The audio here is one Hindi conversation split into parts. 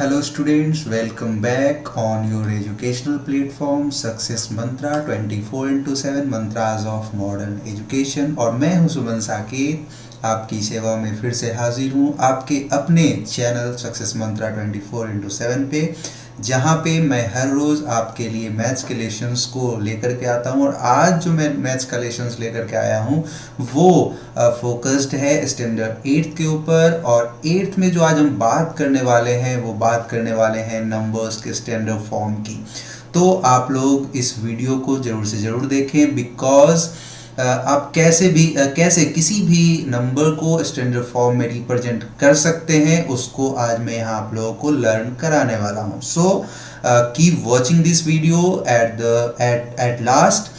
Hello students, welcome back on your educational platform Success Mantra 24/7 Mantras of Modern Education। और मैं हूं सुमन साकेत, आपकी सेवा में फिर से हाजिर हूं आपके अपने चैनल सक्सेस मंत्रा 24/7 पे, जहां पे मैं हर रोज़ आपके लिए मैथ्स के लेसन्स को लेकर के आता हूं। और आज जो मैं मैथ्स का लेसन्स लेकर के आया हूं वो फोकस्ड है स्टैंडर्ड 8th के ऊपर। और 8th में जो आज हम बात करने वाले हैं वो बात करने वाले हैं नंबर्स के स्टैंडर्ड फॉर्म की। तो आप लोग इस वीडियो को ज़रूर से ज़रूर देखें, बिकॉज आप कैसे किसी भी नंबर को स्टैंडर्ड फॉर्म में रिप्रेजेंट कर सकते हैं, उसको आज मैं यहाँ आप लोगों को लर्न कराने वाला हूँ। So keep watching this video at last,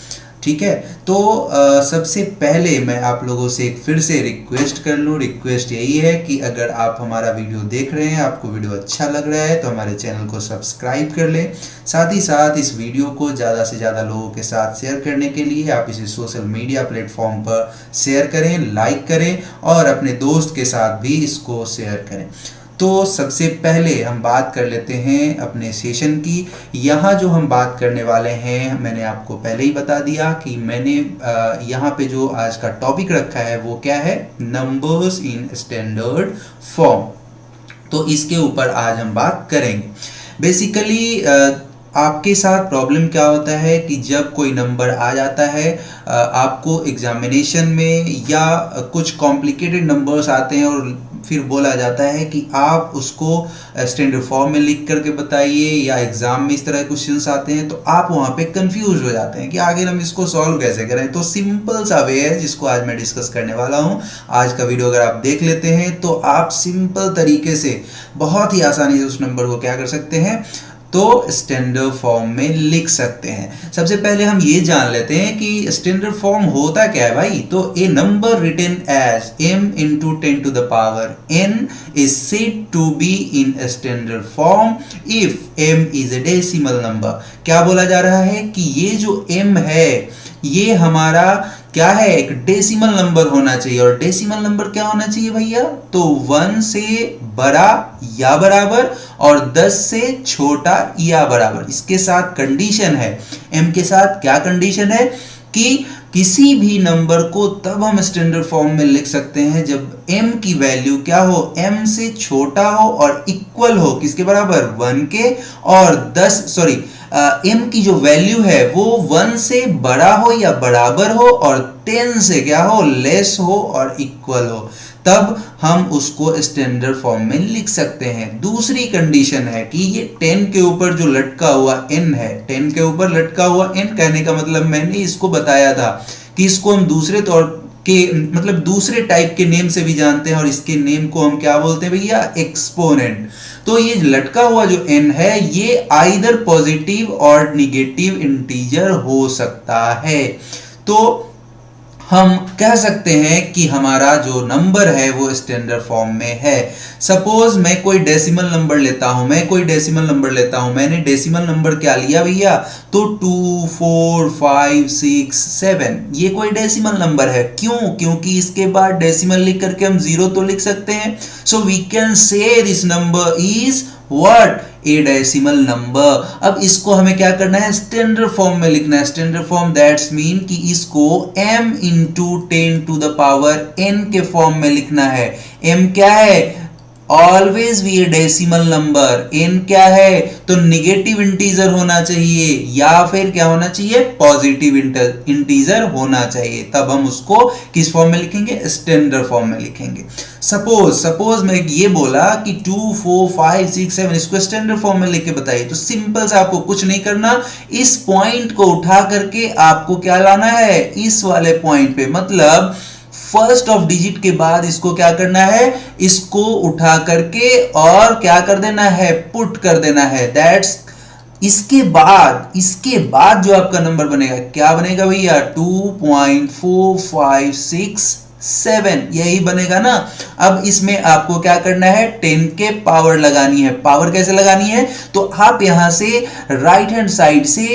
ठीक है। तो सबसे पहले मैं आप लोगों से एक फिर से रिक्वेस्ट कर लूँ। रिक्वेस्ट यही है कि अगर आप हमारा वीडियो देख रहे हैं, आपको वीडियो अच्छा लग रहा है, तो हमारे चैनल को सब्सक्राइब कर लें। साथ ही साथ इस वीडियो को ज़्यादा से ज़्यादा लोगों के साथ शेयर करने के लिए आप इसे सोशल मीडिया प्लेटफॉर्म पर शेयर करें, लाइक करें और अपने दोस्त के साथ भी इसको शेयर करें। तो सबसे पहले हम बात कर लेते हैं अपने सेशन की। यहाँ जो हम बात करने वाले हैं, मैंने आपको पहले ही बता दिया कि मैंने यहाँ पे जो आज का टॉपिक रखा है वो क्या है, नंबर्स इन स्टैंडर्ड फॉर्म। तो इसके ऊपर आज हम बात करेंगे। बेसिकली आपके साथ प्रॉब्लम क्या होता है कि जब कोई नंबर आ जाता है आपको एग्जामिनेशन में, या कुछ कॉम्प्लिकेटेड नंबर्स आते हैं और फिर बोला जाता है कि आप उसको स्टैंडर्ड फॉर्म में लिख करके बताइए, या एग्जाम में इस तरह के क्वेश्चंस आते हैं तो आप वहाँ पे कंफ्यूज हो जाते हैं कि आगे हम इसको सॉल्व कैसे करें। तो सिंपल सा वे है जिसको आज मैं डिस्कस करने वाला हूँ। आज का वीडियो अगर आप देख लेते हैं तो आप सिंपल तरीके से बहुत ही आसानी से उस नंबर को क्या कर सकते हैं, तो स्टैंडर्ड फॉर्म में लिख सकते हैं। सबसे पहले हम ये जान लेते हैं कि स्टैंडर्ड फॉर्म होता क्या है भाई। तो a number written as m into 10 to the power n is said to be in a standard form if m is a decimal number। क्या बोला जा रहा है कि ये जो m है ये हमारा क्या है, एक डेसिमल नंबर होना चाहिए। और डेसिमल नंबर क्या होना चाहिए भैया, तो 1 से बड़ा या बराबर और 10 से छोटा या बराबर। इसके साथ कंडीशन है, m के साथ क्या कंडीशन है कि किसी भी नंबर को तब हम स्टैंडर्ड फॉर्म में लिख सकते हैं जब m की वैल्यू क्या हो, m से छोटा हो और इक्वल हो किसके बराबर, 1 के। और m की जो वैल्यू है वो 1 से बड़ा हो या बराबर हो और 10 से क्या हो, लेस हो और इक्वल हो, तब हम उसको स्टैंडर्ड फॉर्म में लिख सकते हैं। दूसरी कंडीशन है कि ये 10 के ऊपर जो लटका हुआ n है, 10 के ऊपर लटका हुआ n, कहने का मतलब मैंने इसको बताया था कि इसको हम दूसरे तौर के मतलब दूसरे टाइप के नेम से भी जानते हैं, और इसके नेम को हम क्या बोलते हैं भैया, एक्सपोनेंट। तो ये लटका हुआ जो n है ये आइदर पॉजिटिव और निगेटिव इंटीजर हो सकता है। तो हम कह सकते हैं कि हमारा जो नंबर है वो स्टैंडर्ड फॉर्म में है। सपोज मैं कोई डेसिमल नंबर लेता हूं, मैंने डेसिमल नंबर क्या लिया भैया, तो 2 4 5 6 7, ये कोई डेसिमल नंबर है। क्यों, क्योंकि इसके बाद डेसिमल लिख करके हम 0 तो लिख सकते हैं। So we can say this number is what, a decimal number. अब इसको हमें क्या करना है, स्टैंडर्ड फॉर्म में लिखना है। स्टैंडर्ड फॉर्म दैट्स मीन कि इसको m into 10 to the power n के फॉर्म में लिखना है। m क्या है, always be A decimal number. n क्या है, तो निगेटिव इंटीजर होना चाहिए या फिर क्या होना चाहिए, पॉजिटिव इंटीजर होना चाहिए। तब हम उसको किस फॉर्म में लिखेंगे, स्टैंडर्ड फॉर्म में लिखेंगे। सपोज मैं ये बोला कि 2 4 5 6 7, इसको स्टैंडर्ड फॉर्म में लिख के बताइए। तो सिंपल से आपको कुछ नहीं करना, इस पॉइंट को उठा करके आपको क्या लाना है, इस वाले पॉइंट पे, मतलब फर्स्ट ऑफ डिजिट के बाद इसको क्या करना है, इसको उठा करके और क्या कर देना है, पुट कर देना है। दैट्स इसके बाद जो आपका नंबर बनेगा क्या बनेगा भैया, 2.4567, यही बनेगा ना। अब इसमें आपको क्या करना है, 10 के पावर लगानी है। पावर कैसे लगानी है, तो आप यहां से राइट हैंड साइड से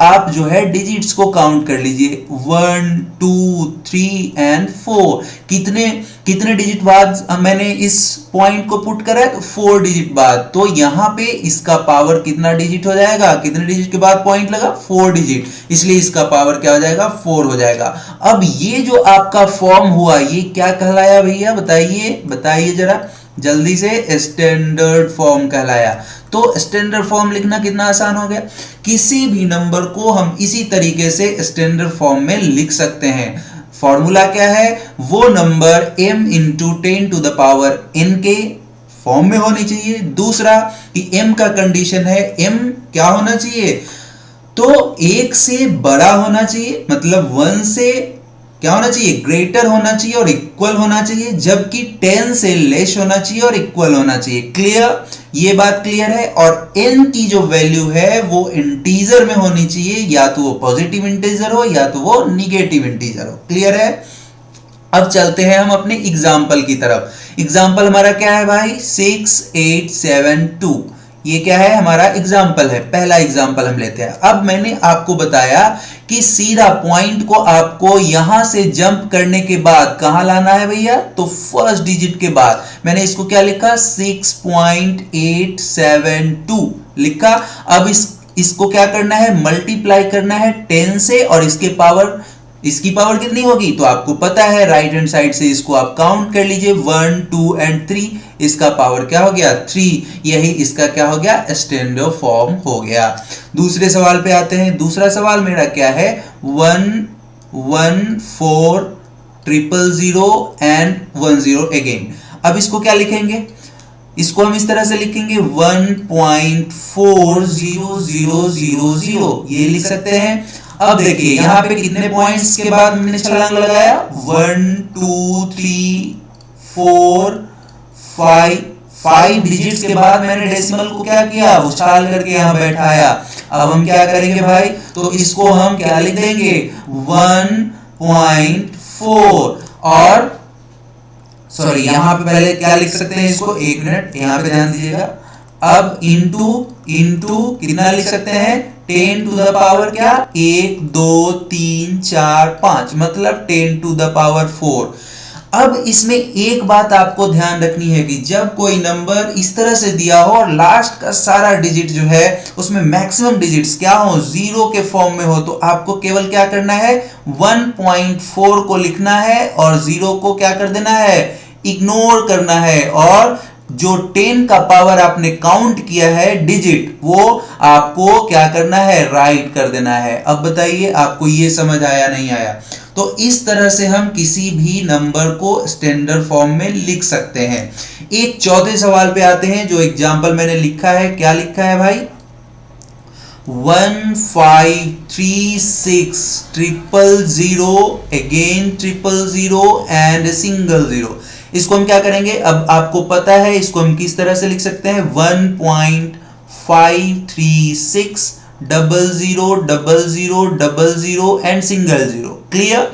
आप जो है डिजिट्स को काउंट कर लीजिए 1 2 3 एंड 4। कितने कितने डिजिट बाद मैंने इस पॉइंट को पुट करा है, तो 4 डिजिट बाद। तो यहां पे इसका पावर कितना डिजिट हो जाएगा, कितने डिजिट के बाद पॉइंट लगा, 4 डिजिट, इसलिए इसका पावर क्या हो जाएगा, 4 हो जाएगा। अब ये जो आपका फॉर्म हुआ ये क्या कहलाया भैया, बताइए बताइए जरा जल्दी से, स्टैंडर्ड फॉर्म कहलाया। तो स्टैंडर्ड फॉर्म लिखना कितना आसान हो गया, किसी भी नंबर को हम इसी तरीके से स्टैंडर्ड फॉर्म में लिख सकते हैं। फॉर्मूला क्या है, वो number m into 10 to the power n के फॉर्म में होनी चाहिए। दूसरा कि m का कंडीशन है m क्या होना चाहिए, तो 1 से बड़ा होना चाहिए, मतलब 1 से क्या होना चाहिए, ग्रेटर होना चाहिए और इक्वल होना चाहिए, जबकि 10 से लेस होना चाहिए और इक्वल होना चाहिए। क्लियर, ये बात क्लियर है। और n की जो वैल्यू है वो इंटीजर में होनी चाहिए, या तो वो पॉजिटिव इंटीजर हो या तो वो निगेटिव इंटीजर हो। क्लियर है। अब चलते हैं हम अपने एग्जाम्पल की तरफ। एग्जाम्पल हमारा क्या है भाई, 6 8 7 2। ये क्या है, हमारा एग्जाम्पल है, पहला एग्जाम्पल हम लेते हैं। अब मैंने आपको बताया कि सीधा पॉइंट को आपको यहां से जंप करने के बाद कहां लाना है भैया, तो फर्स्ट डिजिट के बाद। मैंने इसको क्या लिखा, 6.872 लिखा। अब इसको क्या करना है, मल्टीप्लाई करना है 10 से, और इसकी पावर कितनी होगी, तो आपको पता है राइट हैंड साइड से इसको आप काउंट कर लीजिए, 1 2 एंड 3, इसका पावर क्या हो गया, 3। यही इसका क्या हो गया, स्टैंडर्ड फॉर्म हो गया। दूसरे सवाल पे आते हैं। दूसरा सवाल मेरा क्या है, 1 1 4 000 एंड 10 अगेन। अब इसको क्या लिखेंगे, इसको हम इस तरह से लिखेंगे 1.4000, ये लिख सकते हैं। अब देखिए यहां पे कितने पॉइंट्स के बाद मैंने छलांग लगाया, 1 2 3 4 5 डिजिट्स के बाद मैंने डेसिमल को क्या किया, उछाल करके यहां बैठाया। अब हम क्या करेंगे भाई, तो इसको हम क्या लिख देंगे, 1.4, और सॉरी यहां पे पहले क्या लिख सकते हैं इसको, एक मिनट यहां पे ध्यान दीजिएगा। अब इंटू कितना लिख सकते हैं, 10 टू द पावर क्या, 1 2 3 4 5, मतलब 10 टू द पावर 4। अब इसमें एक बात आपको ध्यान रखनी है कि जब कोई नंबर इस तरह से दिया हो और लास्ट का सारा डिजिट जो है उसमें मैक्सिमम डिजिट्स क्या हो, 0 के फॉर्म में हो, तो आपको केवल क्या करना है, 1.4 को लिखना है और 0 को क्या कर देना है, इग्नोर करना है, और जो 10 का पावर आपने काउंट किया है डिजिट, वो आपको क्या करना है, राइट कर देना है। अब बताइए आपको ये समझ आया नहीं आया। तो इस तरह से हम किसी भी नंबर को स्टैंडर्ड फॉर्म में लिख सकते हैं। एक चौथे सवाल पे आते हैं, जो एग्जांपल मैंने लिखा है, क्या लिखा है भाई, 1536 000 अगेन 000 एंड सिंगल 0। इसको हम क्या करेंगे, अब आपको पता है इसको हम किस तरह से लिख सकते हैं, 1.536 0000 एंड सिंगल 0। क्लियर।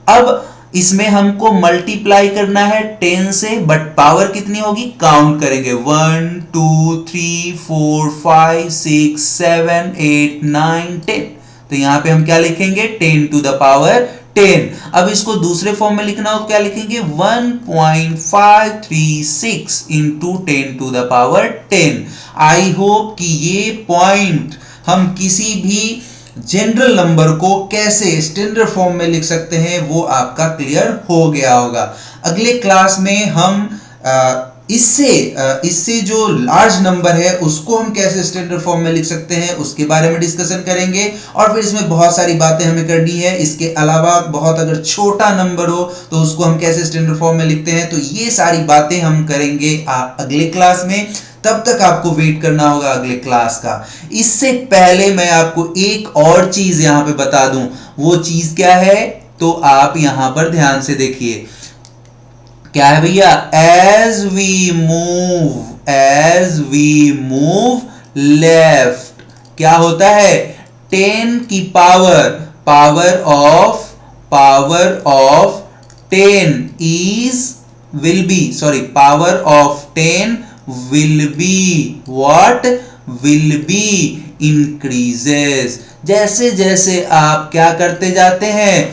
अब इसमें हमको मल्टीप्लाई करना है 10 से, बट पावर कितनी होगी, काउंट करेंगे 1 2 3 4 5 6 7 8 9 10। तो यहां पे हम क्या लिखेंगे, 10 टू द पावर 10। अब इसको दूसरे फॉर्म में लिखना हो, क्या लिखेंगे, 1.536 into 10 to the power 10। I hope कि ये पॉइंट हम किसी भी जनरल नंबर को कैसे स्टैंडर्ड फॉर्म में लिख सकते हैं वो आपका क्लियर हो गया होगा। अगले क्लास में हम इससे जो लार्ज नंबर है उसको हम कैसे स्टैंडर्ड फॉर्म में लिख सकते हैं उसके बारे में डिस्कशन करेंगे, और फिर इसमें बहुत सारी बातें हमें करनी है। इसके अलावा बहुत अगर छोटा नंबर हो तो उसको हम कैसे स्टैंडर्ड फॉर्म में लिखते हैं, तो ये सारी बातें हम करेंगे अगले क्लास में। तब तक आपको वेट करना होगा अगले क्लास का। इससे पहले मैं आपको एक और चीज यहां पे बता दूं, वो चीज क्या है, तो आप यहां पर ध्यान से देखिए, क्या है भैया, एज वी मूव लेफ्ट क्या होता है, 10 की power of 10 will be what, will be increases. जैसे जैसे आप क्या करते जाते हैं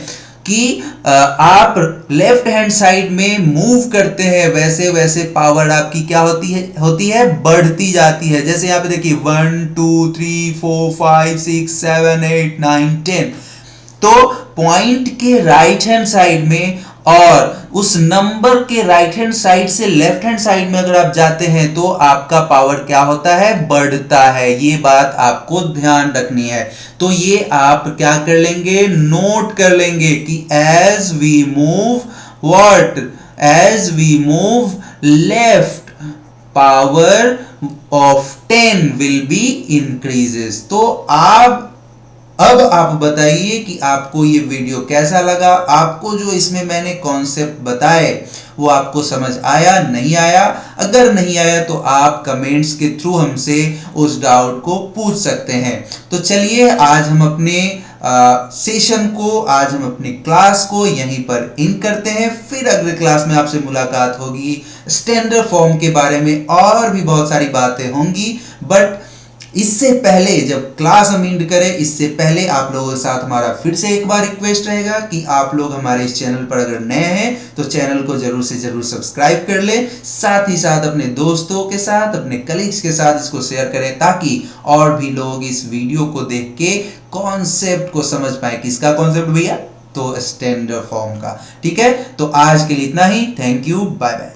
कि आप लेफ्ट हैंड साइड में मूव करते हैं, वैसे वैसे पावर आपकी क्या होती है बढ़ती जाती है। जैसे यहाँ पे देखिए 1 2 3 4 5 6 7 8 9 10। तो पॉइंट के राइट हैंड साइड में और उस नंबर के राइट हैंड साइड से लेफ्ट हैंड साइड में अगर आप जाते हैं तो आपका पावर क्या होता है बढ़ता है। ये बात आपको ध्यान रखनी है। तो ये आप क्या कर लेंगे नोट कर लेंगे कि as we move what as we move left power of 10 will be increases. तो अब आप बताइए कि आपको ये वीडियो कैसा लगा। आपको जो इसमें मैंने कॉन्सेप्ट बताए वो आपको समझ आया नहीं आया। अगर नहीं आया तो आप कमेंट्स के थ्रू हमसे उस डाउट को पूछ सकते हैं। तो चलिए आज हम अपने सेशन को आज हम अपनी क्लास को यहीं पर इन करते हैं। फिर अगले क्लास में आपसे मुलाकात होगी। स्टैंडर्ड फॉर्म के बारे में और भी बहुत सारी बातें होंगी, बट इससे पहले जब क्लास हम एंड करें इससे पहले आप लोगों के साथ हमारा फिर से एक बार रिक्वेस्ट रहेगा कि आप लोग हमारे इस चैनल पर अगर नए हैं तो चैनल को जरूर से जरूर सब्सक्राइब कर लें। साथ ही साथ अपने दोस्तों के साथ अपने कलीग्स के साथ इसको शेयर करें ताकि और भी लोग इस वीडियो को देख के कॉन्सेप्ट को समझ पाए। किसका कॉन्सेप्ट भैया? तो स्टैंडर्ड फॉर्म का। ठीक है, तो आज के लिए इतना ही। Thank you, bye bye.